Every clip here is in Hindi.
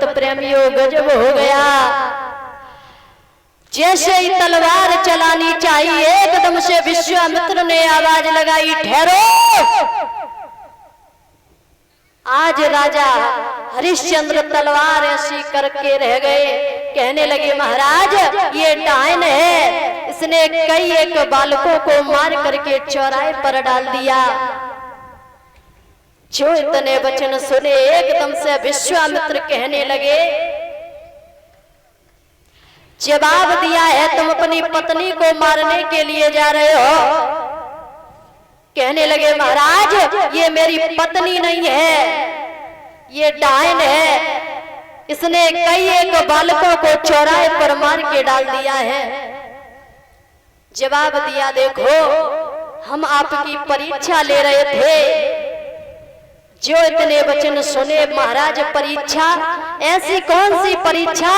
भागवत प्रेमियों गजब हो गया। जैसे ही तलवार चलानी चाहिए एकदम से विश्वामित्र ने आवाज लगाई, ठहरो। आज राजा हरिश्चंद्र तलवार ऐसी करके रह गए। कहने लगे महाराज ये डायन है, इसने कई एक बालकों को मार करके चौराहे पर डाल दिया। जो इतने वचन सुने एकदम से विश्वामित्र कहने लगे, जवाब दिया है तुम अपनी पत्नी को मारने के लिए जा रहे हो। कहने लगे महाराज ये मेरी पत्नी नहीं है, ये डायन है, इसने कई एक बालकों को चौराहे पर मार के डाल दिया है। जवाब दिया, देखो हम आपकी परीक्षा ले रहे थे। जो इतने वचन सुने महाराज, परीक्षा? ऐसी कौन सी परीक्षा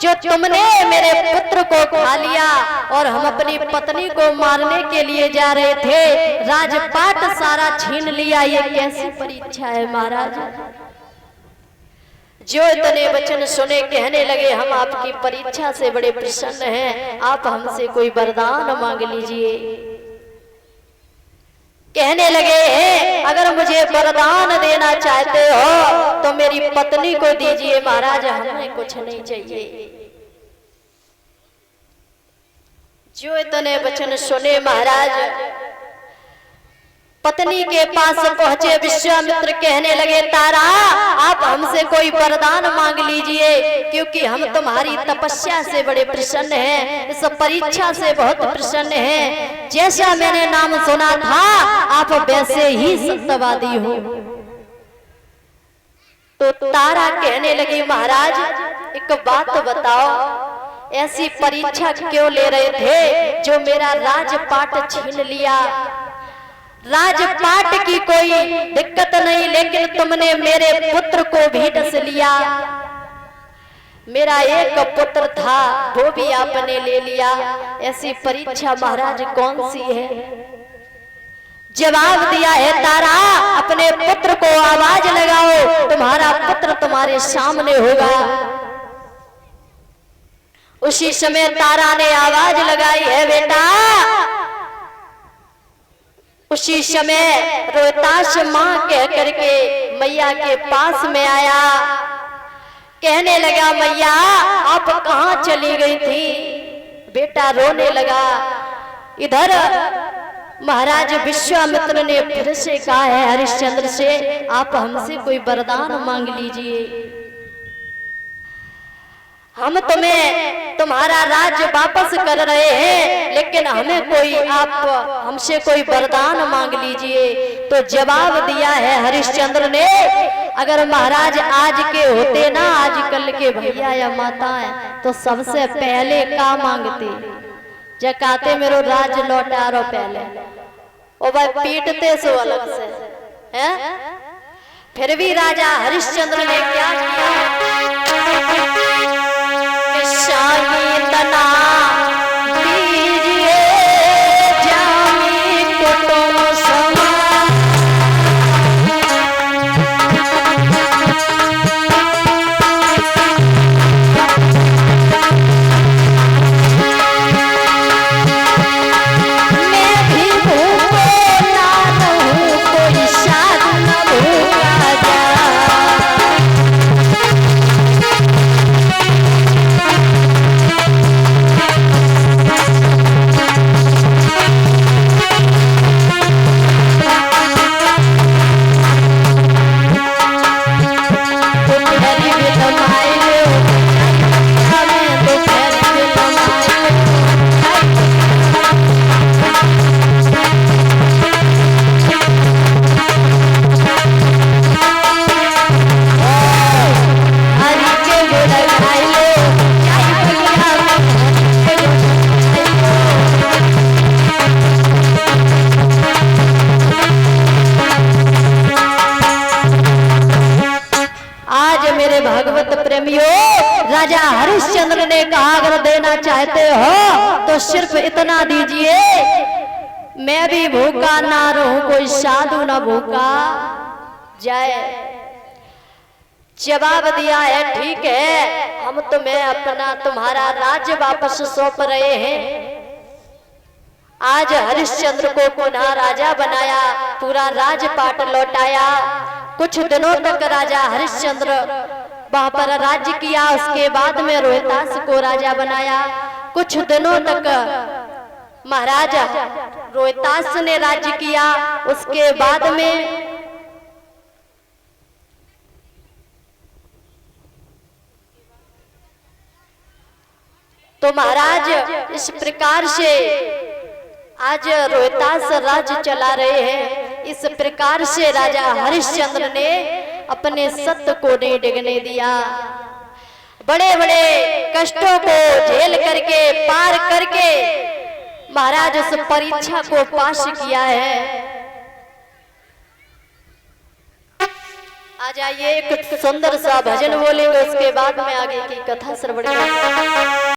जो तुमने मेरे पुत्र को खा लिया और हम अपनी पत्नी को मारने के लिए जा रहे थे, राजपाट सारा छीन लिया, ये कैसी परीक्षा है महाराज? जो इतने वचन सुने कहने लगे, हम आपकी परीक्षा से बड़े प्रसन्न हैं, आप हमसे कोई वरदान मांग लीजिए। कहने लगे अगर मुझे वरदान देना चाहते हो तो मेरी पत्नी को दीजिए महाराज, हमें कुछ नहीं चाहिए। जो इतने वचन सुने महाराज पत्नी के पास पहुंचे। विश्वामित्र कहने लगे, तारा आप हमसे कोई वरदान मांग लीजिए, क्योंकि हम तुम्हारी तपस्या से बड़े प्रसन्न हैं, इस परीक्षा से बहुत प्रसन्न हैं। जैसा मैंने नाम सुना था आप वैसे ही सत्यवादी हो। तो तारा कहने लगी, महाराज एक बात बताओ, ऐसी परीक्षा क्यों ले रहे थे जो मेरा राजपाट छीन लिया? राजपाट की कोई दिक्कत नहीं, लेकिन तुमने मेरे पुत्र को भी डस लिया। मेरा एक पुत्र था वो भी आपने ले लिया। ऐसी परीक्षा महाराज कौन सी है? जवाब दिया है, तारा अपने पुत्र को आवाज लगाओ, तुम्हारा पुत्र तुम्हारे सामने होगा। उसी समय तारा ने आवाज लगाई है, बेटा। उसी समय रोहताश मां कह करके मैया के पास में आया। कहने लगा, मैया आप कहां चली गई थी? बेटा रोने लगा। इधर महाराज विश्वामित्र ने फिर से कहा है हरिश्चंद्र से, आप हमसे कोई वरदान मांग लीजिए, हम तुम्हें तुम्हारा राज्य वापस कर रहे हैं, लेकिन हमें कोई आप हमसे कोई वरदान मांग लीजिए। तो जवाब दिया है हरिश्चंद्र ने, अगर महाराज आज के होते ना, आजकल के भैया या माताएं, तो सबसे पहले का मांगते, जकाते मेरो राज लौटा रो पहले, ओ भाई पीटते सो अलग से है। फिर भी राजा हरिश्चंद्र ने क्या किया, शाही तना दीजिए जामी कुटुंब समाज। मैं भी भूखो ना रहूं, कोई साथ न भूखा जा। राजा हरिश्चंद्र ने कहा, अगर देना चाहते हो तो सिर्फ इतना दीजिए, मैं भी भूखा ना रहूं, कोई साधु ना भूखा जाए। जवाब दिया है, ठीक है, हम तुम्हें अपना तुम्हारा राज्य वापस सौंप रहे हैं। आज हरिश्चंद्र को पुनः राजा बनाया, पूरा राजपाट लौटाया। कुछ दिनों तक राजा हरिश्चंद्र वहां पर राज्य किया। उसके बाद में रोहितास को राजा बनाया। कुछ दिनों तक महाराजा रोहितास ने राज्य किया। उसके बाद में तो महाराज इस प्रकार से आज रोहितास राज्य चला रहे हैं। इस प्रकार से राजा हरिश्चंद्र ने अपने सत्य को नहीं डिगने दिया। बड़े बड़े कष्टों को झेल करके पार करके महाराज उस परीक्षा को पास किया है। आ जाइए, कुछ सुंदर सा भजन बोलेंगे, उसके बाद में आगे की कथा श्रवण करेंगे।